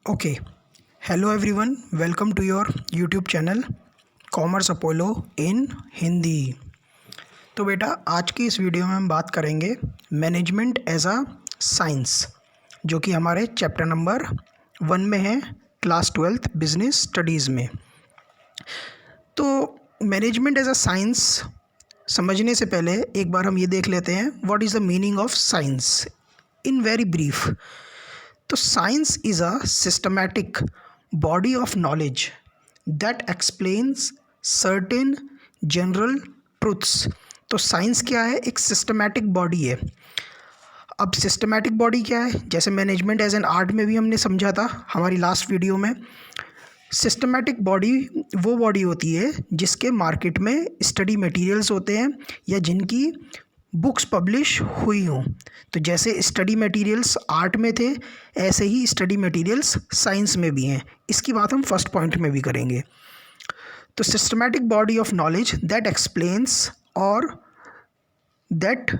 Okay. Hello everyone. Welcome to your YouTube channel commerce Apollo in Hindi. तो बेटा आज की इस वीडियो में हम बात करेंगे मैनेजमेंट एज अ साइंस, जो कि हमारे चैप्टर नंबर 1 में है, क्लास 12th बिजनेस स्टडीज़ में। तो मैनेजमेंट एज अ साइंस समझने से पहले एक बार हम ये देख लेते हैं what is the meaning of science in very brief. तो science is a systematic body of knowledge that explains certain general truths. तो साइंस क्या है? एक सिस्टमैटिक बॉडी है। अब सिस्टमैटिक बॉडी क्या है? जैसे मैनेजमेंट एज एन आर्ट में भी हमने समझा था हमारी लास्ट वीडियो में। सिस्टमैटिक बॉडी वो बॉडी होती है जिसके मार्केट में स्टडी मटेरियल्स होते हैं या जिनकी बुक्स पब्लिश हुई हों। तो जैसे स्टडी मटेरियल्स आर्ट में थे, ऐसे ही स्टडी मटेरियल्स साइंस में भी हैं। इसकी बात हम फर्स्ट पॉइंट में भी करेंगे। तो systematic body of knowledge that explains और that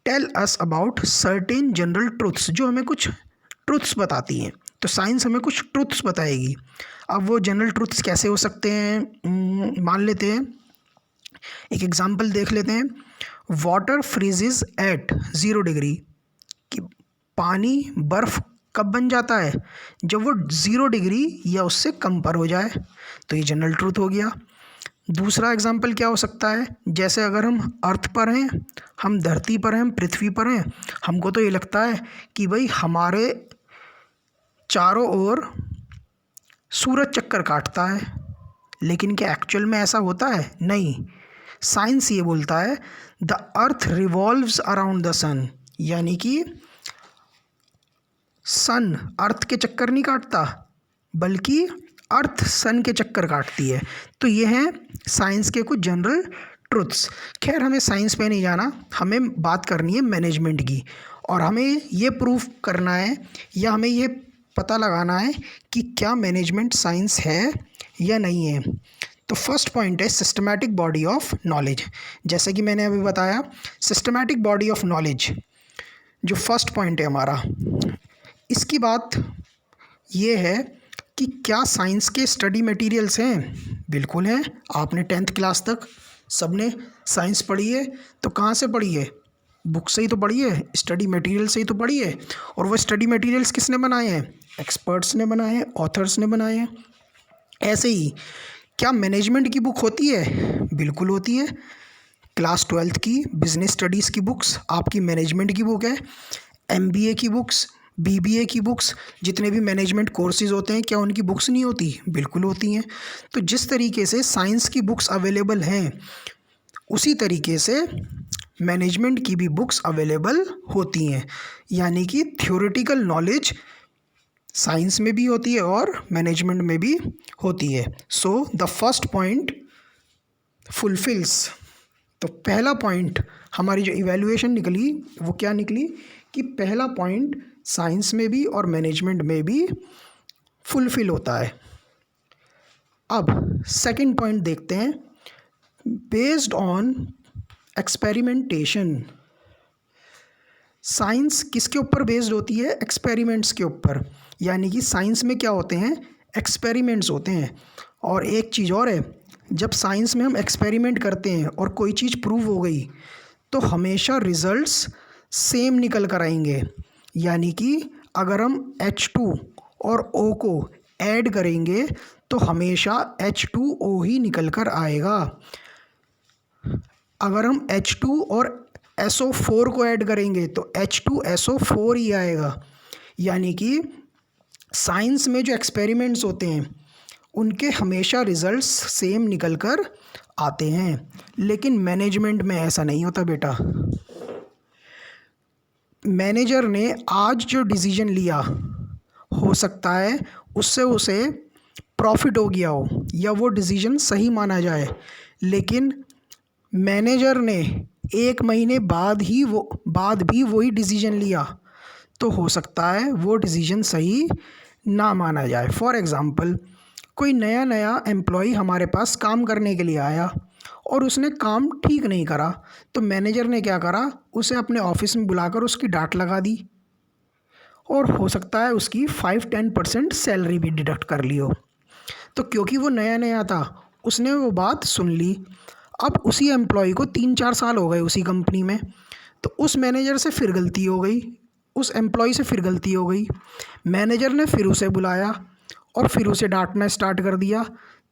tell us about certain general truths, जो हमें कुछ ट्रुथ्स बताती हैं। तो साइंस हमें कुछ ट्रुथ्स बताएगी। अब वो जनरल ट्रुथ्स कैसे हो सकते हैं? मान लेते हैं, एक एग्जांपल देख लेते हैं। वाटर फ्रीजेज एट 0 डिग्री, कि पानी बर्फ़ कब बन जाता है? जब वो 0 डिग्री या उससे कम पर हो जाए। तो ये जनरल ट्रूथ हो गया। दूसरा एग्जांपल क्या हो सकता है? जैसे अगर हम अर्थ पर हैं, हम धरती पर हैं, हम पृथ्वी पर हैं, हमको तो ये लगता है कि भाई हमारे चारों ओर सूरज चक्कर काटता है, लेकिन क्या एक्चुअल में ऐसा होता है? नहीं। साइंस ये बोलता है the earth revolves around the sun, यानी कि सन अर्थ के चक्कर नहीं काटता, बल्कि अर्थ सन के चक्कर काटती है। तो ये हैं साइंस के कुछ जनरल ट्रुथ्स। खैर, हमें साइंस पे नहीं जाना, हमें बात करनी है मैनेजमेंट की। और हमें ये प्रूफ करना है या हमें ये पता लगाना है कि क्या मैनेजमेंट साइंस है या नहीं है। तो फर्स्ट पॉइंट है सिस्टमैटिक बॉडी ऑफ नॉलेज। जैसे कि मैंने अभी बताया, सिस्टमैटिक बॉडी ऑफ नॉलेज जो फर्स्ट पॉइंट है हमारा, इसकी बात ये है कि क्या साइंस के स्टडी मटेरियल्स हैं? बिल्कुल हैं। आपने 10th क्लास तक सबने साइंस पढ़ी है, तो कहाँ से पढ़ी है? बुक से ही तो पढ़ी है, स्टडी मटेरियल से ही तो पढ़ी है। और वो स्टडी मटेरियल्स किसने बनाए हैं? एक्सपर्ट्स ने बनाए हैं, ऑथर्स ने बनाए हैं। ऐसे ही क्या मैनेजमेंट की बुक होती है? बिल्कुल होती है। क्लास 12th की बिजनेस स्टडीज़ की बुक्स आपकी मैनेजमेंट की बुक है। MBA की बुक्स, BBA की बुक्स, जितने भी मैनेजमेंट कोर्सेज होते हैं, क्या उनकी बुक्स नहीं होती? बिल्कुल होती हैं। तो जिस तरीके से साइंस की बुक्स अवेलेबल हैं, उसी तरीके से मैनेजमेंट की भी बुक्स अवेलेबल होती हैं। यानी कि थ्योरेटिकल नॉलेज साइंस में भी होती है और मैनेजमेंट में भी होती है। So the first point fulfils. तो पहला पॉइंट हमारी जो इवैल्यूएशन निकली वो क्या निकली कि पहला पॉइंट साइंस में भी और मैनेजमेंट में भी फुलफिल होता है। अब सेकंड पॉइंट देखते हैं, बेस्ड ऑन एक्सपेरिमेंटेशन। साइंस किसके ऊपर बेस्ड होती है? एक्सपेरिमेंट्स के ऊपर। यानी कि साइंस में क्या होते हैं? एक्सपेरिमेंट्स होते हैं। और एक चीज़ और है, जब साइंस में हम एक्सपेरिमेंट करते हैं और कोई चीज़ प्रूव हो गई, तो हमेशा रिजल्ट्स सेम निकल कर आएंगे। यानी कि अगर हम H2 और O को ऐड करेंगे तो हमेशा H2O ही निकल कर आएगा। अगर हम H2 और SO4 को ऐड करेंगे तो H2SO4 ही आएगा। यानी कि साइंस में जो एक्सपेरिमेंट्स होते हैं उनके हमेशा रिजल्ट्स सेम निकल कर आते हैं। लेकिन मैनेजमेंट में ऐसा नहीं होता बेटा। मैनेजर ने आज जो डिसीजन लिया, हो सकता है उससे उसे प्रॉफिट हो गया हो या वो डिसीजन सही माना जाए, लेकिन मैनेजर ने 1 महीने बाद भी वही डिसीजन लिया, तो हो सकता है वो डिसीजन सही ना माना जाए। फॉर एग्ज़ाम्पल, कोई नया एम्प्लॉय हमारे पास काम करने के लिए आया और उसने काम ठीक नहीं करा, तो मैनेजर ने क्या करा, उसे अपने ऑफिस में बुलाकर उसकी डांट लगा दी। और हो सकता है उसकी 5-10% सैलरी भी डिडक्ट कर ली हो। तो क्योंकि वो नया नया था, उसने वो बात सुन ली। अब उसी एम्प्लॉय को 3-4 साल हो गए उसी कंपनी में, तो उस मैनेजर से फिर गलती हो गई, उस एम्प्लॉय से फिर गलती हो गई। मैनेजर ने फिर उसे बुलाया और फिर उसे डांटना स्टार्ट कर दिया।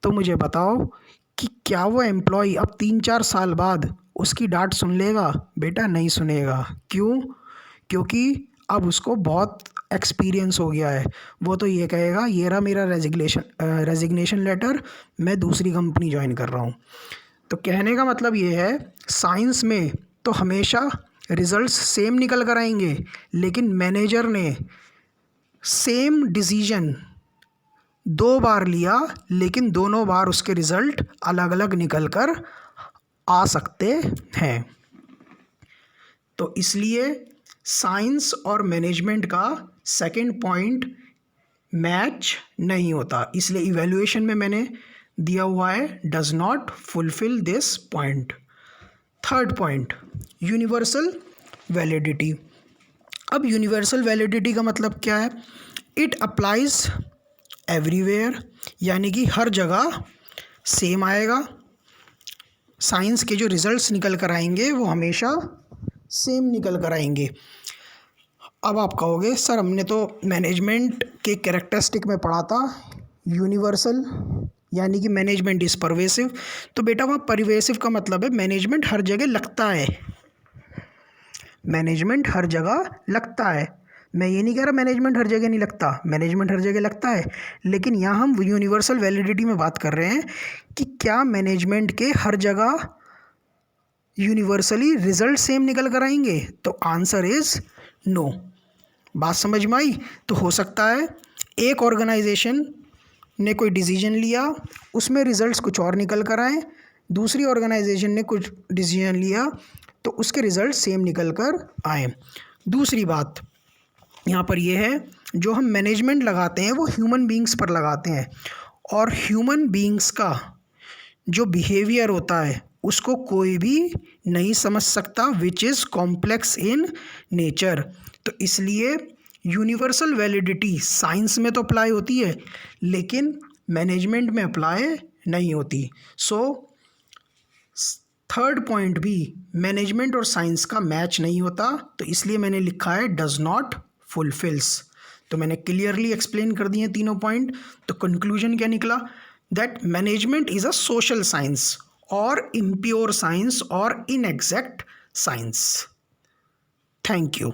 तो मुझे बताओ कि क्या वो एम्प्लॉय अब 3-4 साल बाद उसकी डांट सुन लेगा? बेटा नहीं सुनेगा। क्यों? क्योंकि अब उसको बहुत एक्सपीरियंस हो गया है। वो तो ये कहेगा, ये रहा मेरा रेजिग्नेशन लेटर, मैं दूसरी कंपनी ज्वाइन कर रहा हूँ। तो कहने का मतलब ये है, साइंस में तो हमेशा रिजल्ट्स सेम निकल कर आएंगे, लेकिन मैनेजर ने सेम डिसीजन 2 बार लिया, लेकिन दोनों बार उसके रिज़ल्ट अलग अलग निकल कर आ सकते हैं। तो इसलिए साइंस और मैनेजमेंट का सेकंड पॉइंट मैच नहीं होता, इसलिए इवैल्यूएशन में मैंने दिया हुआ है does not fulfil this point. Third point, universal validity. अब यूनिवर्सल वैलिडिटी का मतलब क्या है? इट अप्लाइज एवरीवेयर, यानी कि हर जगह सेम आएगा। साइंस के जो रिजल्ट्स निकल कर आएंगे वो हमेशा सेम निकल कर आएंगे। अब आप कहोगे सर हमने तो मैनेजमेंट के कैरेक्टरिस्टिक में पढ़ा था यूनिवर्सल, यानी कि मैनेजमेंट इज़ परवेसिव। तो बेटा वहाँ परवेसिव का मतलब है मैनेजमेंट हर जगह लगता है, मैनेजमेंट हर जगह लगता है। मैं ये नहीं कह रहा मैनेजमेंट हर जगह नहीं लगता, मैनेजमेंट हर जगह लगता है, लेकिन यहाँ हम यूनिवर्सल वैलिडिटी में बात कर रहे हैं कि क्या मैनेजमेंट के हर जगह यूनिवर्सली रिजल्ट सेम निकल कर आएंगे? तो आंसर इज़ नो। बात समझ में आई? तो हो सकता है एक ऑर्गेनाइजेशन ने कोई डिसीजन लिया, उसमें रिजल्ट्स कुछ और निकल कर आए, दूसरी ऑर्गेनाइजेशन ने कुछ डिसीजन लिया तो उसके रिजल्ट सेम निकल कर आए। दूसरी बात यहाँ पर यह है, जो हम मैनेजमेंट लगाते हैं वो ह्यूमन बींग्स पर लगाते हैं, और ह्यूमन बींग्स का जो बिहेवियर होता है उसको कोई भी नहीं समझ सकता, which is complex in nature. तो इसलिए यूनिवर्सल वैलिडिटी साइंस में तो अप्लाई होती है, लेकिन मैनेजमेंट में अप्लाई नहीं होती। सो थर्ड पॉइंट भी मैनेजमेंट और साइंस का मैच नहीं होता, तो इसलिए मैंने लिखा है डज नॉट फुलफिल्स। तो मैंने क्लियरली एक्सप्लेन कर दिए तीनों पॉइंट। तो कंक्लूजन क्या निकला? That management is a social science और इम्प्योर साइंस और इनएग्जैक्ट साइंस। Thank you.